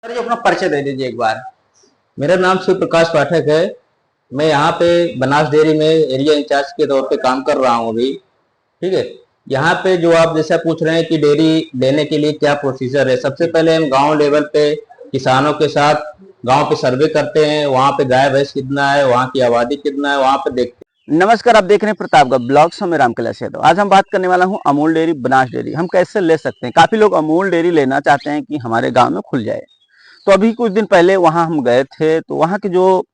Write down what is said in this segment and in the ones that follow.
Sir जी अपना परिचय दे दीजिए एक बार। मेरा नाम शिव प्रकाश पाठक है। मैं यहाँ पे बनास डेयरी में एरिया इंचार्ज के तौर पे काम कर रहा हूँ अभी। ठीक है। यहाँ पे जो आप जैसा पूछ रहे हैं कि डेयरी लेने के लिए क्या प्रोसीजर है, सबसे पहले हम गांव लेवल पे किसानों के साथ गांव पे सर्वे करते हैं। वहाँ पे गाय भैंस कितना है, वहाँ की आबादी कितना है, वहाँ पे देखते हैं। नमस्कार, आप देख रहे हैं प्रतापगढ़ ब्लॉग्स में रामकैलाश यादव। आज हम बात करने वाला हूं अमूल डेयरी बनास डेयरी हम कैसे ले सकते हैं। काफी लोग अमूल डेयरी लेना चाहते हैं कि हमारे गांव में खुल जाए। तो अभी कुछ दिन पहले वहां हम गए थे, तो वहां के जो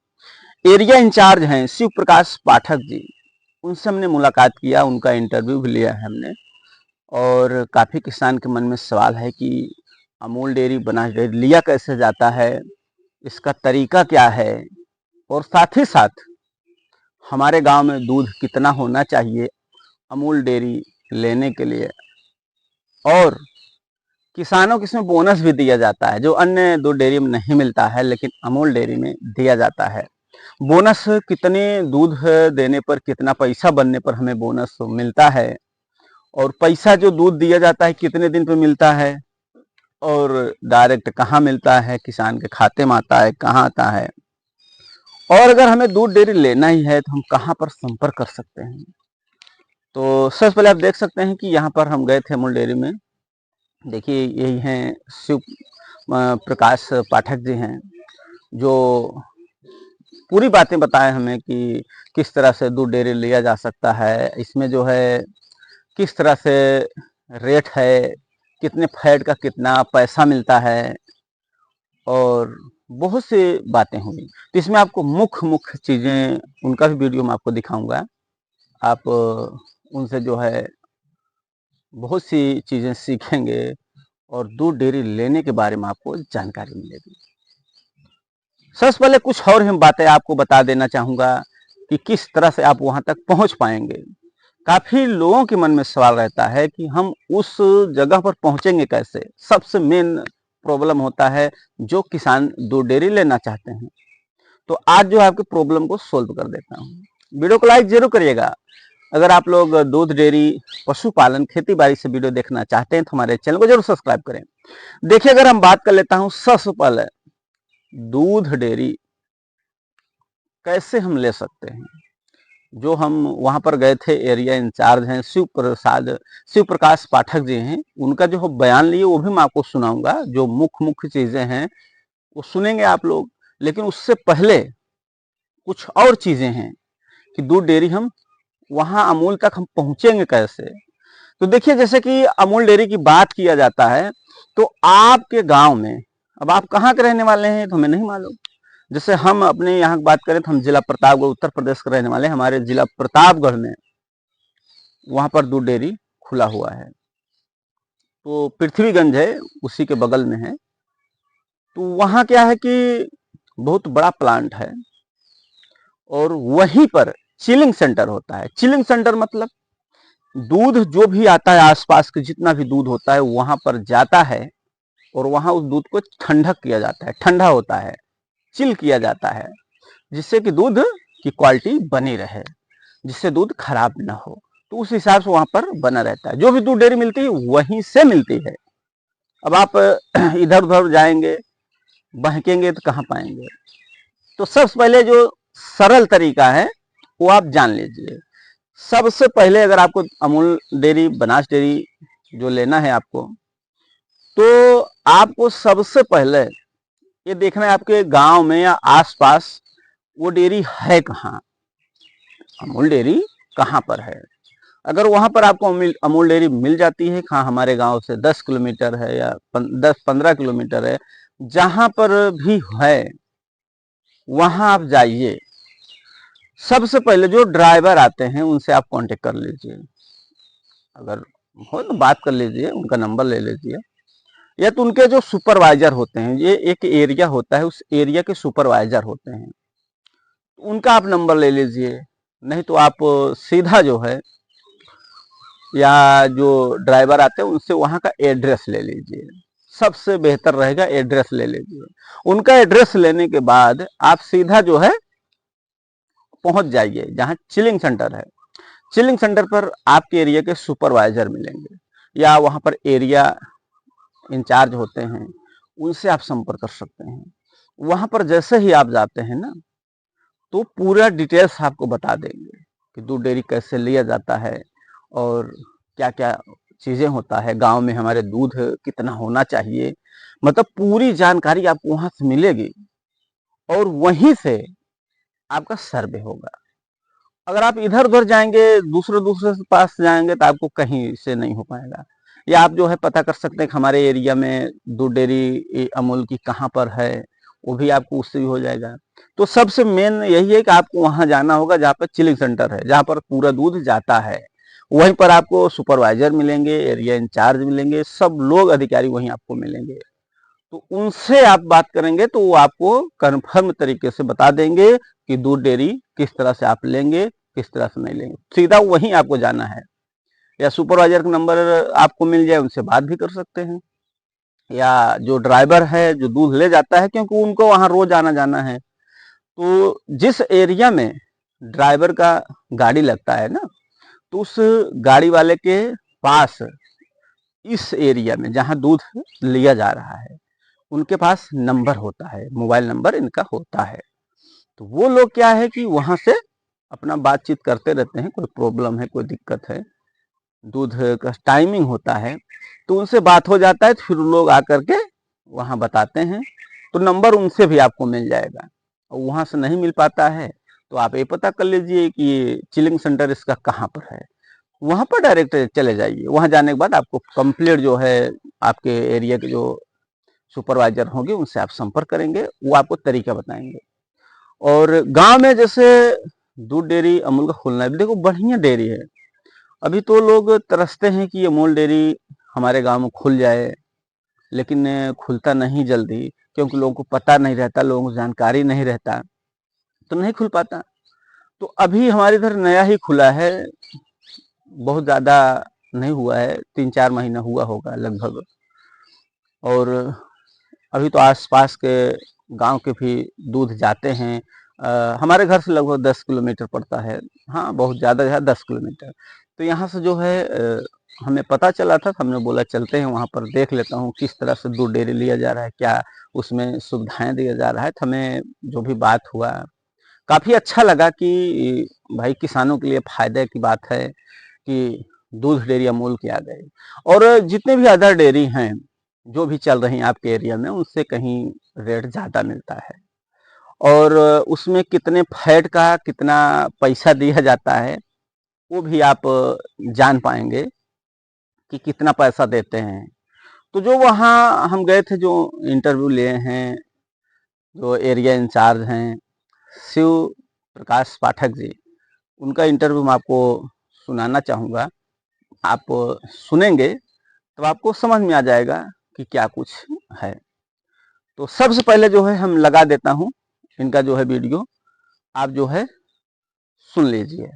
एरिया इंचार्ज हैं शिव प्रकाश पाठक जी, उनसे हमने मुलाकात किया, उनका इंटरव्यू भी लिया है हमने। और काफी किसान के मन में सवाल है कि अमूल डेयरी बनास डेयरी लिया कैसे जाता है, इसका तरीका क्या है, और साथ ही साथ हमारे गांव में दूध कितना होना चाहिए अमूल डेयरी लेने के लिए, और किसानों को इसमें बोनस भी दिया जाता है जो अन्य दूध डेयरी में नहीं मिलता है, लेकिन अमूल डेयरी में दिया जाता है। बोनस कितने दूध देने पर, कितना पैसा बनने पर हमें बोनस मिलता है, और पैसा जो दूध दिया जाता है कितने दिन पे मिलता है, और डायरेक्ट कहाँ मिलता है, किसान के खाते में आता है, कहाँ आता है, और अगर हमें दूध डेयरी लेना ही है तो हम कहाँ पर संपर्क कर सकते हैं। तो सबसे पहले आप देख सकते हैं कि यहाँ पर हम गए थे अमूल डेयरी में। देखिए यही हैं शिव प्रकाश पाठक जी हैं, जो पूरी बातें बताएं हमें कि किस तरह से दूध डेयरी लिया जा सकता है, इसमें जो है किस तरह से रेट है, कितने फैट का कितना पैसा मिलता है, और बहुत सी बातें हुई। तो इसमें आपको मुख्य मुख्य चीज़ें, उनका भी वीडियो मैं आपको दिखाऊंगा। आप उनसे जो है बहुत सी चीज़ें सीखेंगे और दूध डेयरी लेने के बारे में आपको जानकारी मिलेगी। सबसे पहले कुछ और हम बातें आपको बता देना चाहूँगा कि किस तरह से आप वहाँ तक पहुँच पाएंगे। काफ़ी लोगों के मन में सवाल रहता है कि हम उस जगह पर पहुँचेंगे कैसे। सबसे मेन प्रॉब्लम होता है जो किसान दूध डेयरी लेना चाहते हैं। तो आज जो है आपके प्रॉब्लम को सोल्व कर देता हूँ। वीडियो को लाइक जरूर करिएगा। अगर आप लोग दूध डेयरी, पशुपालन, खेती बाड़ी से वीडियो देखना चाहते हैं तो हमारे चैनल को जरूर सब्सक्राइब करें। देखिए, अगर हम बात कर लेता हूँ सबसे पहले दूध डेयरी कैसे हम ले सकते हैं। जो हम वहां पर गए थे, एरिया इंचार्ज हैं शिव प्रकाश पाठक जी हैं, उनका जो बयान लिए वो भी मैं आपको सुनाऊंगा। जो मुख्य मुख्य चीजें हैं वो सुनेंगे आप लोग। लेकिन उससे पहले कुछ और चीजें हैं कि दूध डेयरी हम वहां अमूल तक हम पहुंचेंगे कैसे। तो देखिए, जैसे कि अमूल डेयरी की बात किया जाता है तो आपके गांव में, अब आप कहाँ के रहने वाले हैं तो हमें नहीं मालूम। जैसे हम अपने यहाँ की बात करें तो हम जिला प्रतापगढ़, उत्तर प्रदेश के रहने वाले हैं। हमारे जिला प्रतापगढ़ में वहां पर दूध डेयरी खुला हुआ है, तो पृथ्वीगंज है, उसी के बगल में है। तो वहां क्या है कि बहुत बड़ा प्लांट है, और वहीं पर चिलिंग सेंटर होता है। चिलिंग सेंटर मतलब दूध जो भी आता है, आसपास के जितना भी दूध होता है वहां पर जाता है, और वहां उस दूध को ठंडक किया जाता है, ठंडा होता है, चिल किया जाता है, जिससे कि दूध की क्वालिटी बनी रहे, जिससे दूध खराब ना हो। तो उस हिसाब से वहां पर बना रहता है। जो भी दूध डेयरी मिलती है वहीं से मिलती है। अब आप इधर उधर जाएंगे, बहकेंगे तो कहाँ पाएंगे। तो सबसे पहले जो सरल तरीका है वो आप जान लीजिए। सबसे पहले अगर आपको अमूल डेयरी, बनास डेयरी जो लेना है आपको, तो आपको सबसे पहले ये देखना है आपके गांव में या आसपास वो डेयरी है कहाँ, अमूल डेयरी कहाँ पर है। अगर वहां पर आपको अमूल डेयरी मिल जाती है, कहाँ हमारे गांव से 10 किलोमीटर है या 10-15 किलोमीटर है, जहां पर भी है वहां आप जाइए। सबसे पहले जो ड्राइवर आते हैं उनसे आप कांटेक्ट कर लीजिए। अगर हो तो बात कर लीजिए, उनका नंबर ले लीजिए, या तो उनके जो सुपरवाइजर होते हैं, ये एक एरिया होता है, उस एरिया के सुपरवाइजर होते हैं, उनका आप नंबर ले लीजिए। नहीं तो आप सीधा जो है, या जो ड्राइवर आते हैं उनसे वहां का एड्रेस ले लीजिए। सबसे बेहतर रहेगा एड्रेस ले लीजिए। उनका एड्रेस लेने के बाद आप सीधा जो है पहुंच जाइए जहां चिलिंग सेंटर है। चिलिंग सेंटर पर आपके एरिया के सुपरवाइजर मिलेंगे, या वहां पर एरिया इंचार्ज होते हैं, उनसे आप संपर्क कर सकते हैं। वहां पर जैसे ही आप जाते हैं ना, तो पूरा डिटेल्स आपको बता देंगे कि दूध डेयरी कैसे लिया जाता है और क्या क्या चीजें होता है, गांव में हमारे दूध कितना होना चाहिए, मतलब पूरी जानकारी आपको वहां से मिलेगी और वहीं से आपका सर्वे होगा। अगर आप इधर उधर जाएंगे, दूसरे दूसरे के पास जाएंगे, तो आपको कहीं से नहीं हो पाएगा। या आप जो है पता कर सकते हैं कि हमारे एरिया में दूध डेयरी अमूल की कहाँ पर है, वो भी आपको उससे भी हो जाएगा। तो सबसे मेन यही है कि आपको वहां जाना होगा जहाँ पर चिलिंग सेंटर है, जहाँ पर पूरा दूध जाता है। वहीं पर आपको सुपरवाइजर मिलेंगे, एरिया इंचार्ज मिलेंगे, सब लोग अधिकारी वहीं आपको मिलेंगे। तो उनसे आप बात करेंगे तो वो आपको कन्फर्म तरीके से बता देंगे कि दूध डेयरी किस तरह से आप लेंगे, किस तरह से नहीं लेंगे। सीधा वहीं आपको जाना है, या सुपरवाइजर का नंबर आपको मिल जाए, उनसे बात भी कर सकते हैं। या जो ड्राइवर है जो दूध ले जाता है, क्योंकि उनको वहां रोज आना जाना है, तो जिस एरिया में ड्राइवर का गाड़ी लगता है ना, तो उस गाड़ी वाले के पास इस एरिया में जहां दूध लिया जा रहा है, उनके पास नंबर होता है, मोबाइल नंबर इनका होता है। तो वो लोग क्या है कि वहां से अपना बातचीत करते रहते हैं, कोई प्रॉब्लम है, कोई दिक्कत है, दूध का टाइमिंग होता है, तो उनसे बात हो जाता है, तो फिर लोग आकर के वहां बताते हैं। तो नंबर उनसे भी आपको मिल जाएगा। और वहां से नहीं मिल पाता है तो आप ये पता कर लीजिए कि ये चिलिंग सेंटर इसका कहाँ पर है, वहां पर डायरेक्ट चले जाइए। वहां जाने के बाद आपको कंप्लीट जो है आपके एरिया के जो सुपरवाइजर होंगे उनसे आप संपर्क करेंगे, वो आपको तरीका बताएंगे। और गांव में जैसे दूध डेयरी अमूल का खुलना है, देखो बढ़िया डेयरी है। अभी तो लोग तरसते हैं कि अमूल डेयरी हमारे गांव में खुल जाए, लेकिन खुलता नहीं जल्दी, क्योंकि लोगों को पता नहीं रहता, लोगों को जानकारी नहीं रहता, तो नहीं खुल पाता। तो अभी हमारे इधर नया ही खुला है, बहुत ज़्यादा नहीं हुआ है, 3-4 महीना हुआ होगा लगभग। और अभी तो आसपास के गांव के भी दूध जाते हैं। हमारे घर से लगभग 10 किलोमीटर पड़ता है, हाँ बहुत ज़्यादा है, 10 किलोमीटर। तो यहाँ से जो है हमें पता चला था, तो हमने बोला चलते हैं वहाँ पर, देख लेता हूँ किस तरह से दूध डेयरी लिया जा रहा है, क्या उसमें सुविधाएं दिया जा रहा है। तो हमें जो भी बात हुआ काफ़ी अच्छा लगा कि भाई किसानों के लिए फायदे की बात है कि दूध डेयरी अमूल की आ गई। और जितने भी अदर डेयरी हैं जो भी चल रही हैं आपके एरिया में, उनसे कहीं रेट ज़्यादा मिलता है। और उसमें कितने फैट का कितना पैसा दिया जाता है वो भी आप जान पाएंगे कि कितना पैसा देते हैं। तो जो वहाँ हम गए थे, जो इंटरव्यू लिए हैं, जो एरिया इंचार्ज हैं शिव प्रकाश पाठक जी, उनका इंटरव्यू मैं आपको सुनाना चाहूँगा। आप सुनेंगे तो आपको समझ में आ जाएगा कि क्या कुछ है। तो सबसे पहले जो है हम लगा देता हूँ इनका जो है वीडियो, आप जो है सुन लीजिए,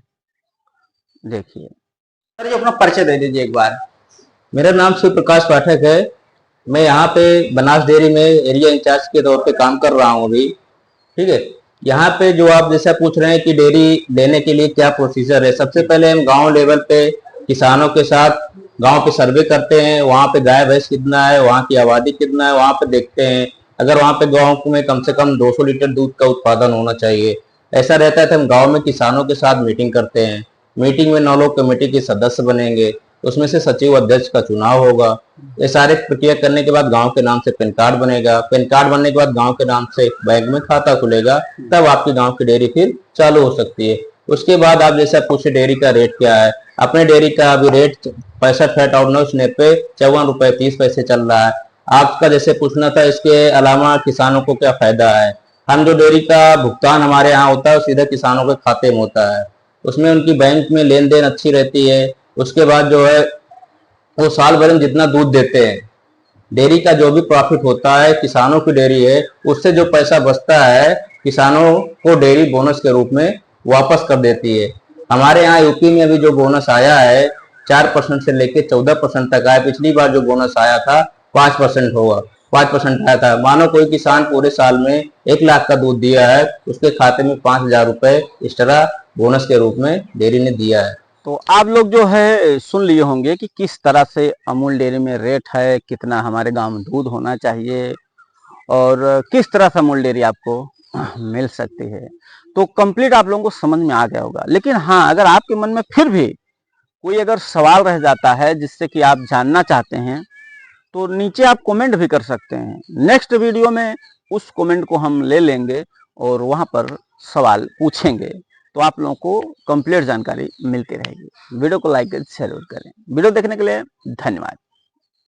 देखिए। सर ये अपना परिचय दे दीजिए एक बार। मेरा नाम शिव प्रकाश पाठक है। मैं यहाँ पे बनास डेयरी में एरिया इंचार्ज के तौर पे काम कर रहा हूँ अभी। ठीक है। यहाँ पे जो आप जैसा पूछ रहे हैं कि डेयरी लेने के लिए क्या प्रोसीजर है, सबसे पहले हम गांव लेवल पे किसानों के साथ गांव पे सर्वे करते हैं। वहाँ पे गाय भैंस कितना है, वहाँ की आबादी कितना है, वहाँ पे देखते हैं। अगर वहाँ पे गाँव में कम से कम 200 लीटर दूध का उत्पादन होना चाहिए, ऐसा रहता है तो हम गाँव में किसानों के साथ मीटिंग करते हैं। मीटिंग में 9 लोग कमेटी के सदस्य बनेंगे, उसमें से सचिव अध्यक्ष का चुनाव होगा। ये सारे प्रक्रिया करने के बाद गांव के नाम से पैन कार्ड बनेगा। पैन कार्ड बनने के बाद गांव के नाम से बैंक में खाता खुलेगा, तब आपकी गांव की डेयरी फिर चालू हो सकती है। उसके बाद आप जैसा पूछे डेयरी का रेट क्या है, अपने डेयरी का अभी रेट 65 फैट और 9 स्नेप पे 54 रुपए 30 पैसे चल रहा है। आपका जैसे पूछना था इसके अलावा किसानों को क्या फायदा है, हम जो डेयरी का भुगतान हमारे यहाँ होता है सीधा किसानों के खाते में होता है, उसमें उनकी बैंक में लेन देन अच्छी रहती है। उसके बाद जो है वो साल भर में जितना दूध देते हैं, डेयरी का जो भी प्रॉफिट होता है, किसानों की डेयरी है, उससे जो पैसा बचता है किसानों को डेयरी बोनस के रूप में वापस कर देती है। हमारे यहाँ यूपी में अभी जो बोनस आया है 4% से लेके 14% तक आया। पिछली बार जो बोनस आया था 5% होगा, 5% आया था। मानो कोई किसान पूरे साल में 1 लाख का दूध दिया है, उसके खाते में 5,000 रुपए एक्स्ट्रा बोनस के रूप में डेयरी ने दिया है। तो आप लोग जो है सुन लिए होंगे कि किस तरह से अमूल डेयरी में रेट है, कितना हमारे गांव में दूध होना चाहिए, और किस तरह से अमूल डेयरी आपको मिल सकती है, तो कंप्लीट आप लोगों को समझ में आ गया होगा। लेकिन हाँ, अगर आपके मन में फिर भी कोई अगर सवाल रह जाता है जिससे कि आप जानना चाहते हैं, तो नीचे आप कमेंट भी कर सकते हैं। नेक्स्ट वीडियो में उस कमेंट को हम ले लेंगे और वहां पर सवाल पूछेंगे, तो आप लोगों को कंप्लीट जानकारी मिलती रहेगी। वीडियो को लाइक शेयर जरूर करें। वीडियो देखने के लिए धन्यवाद।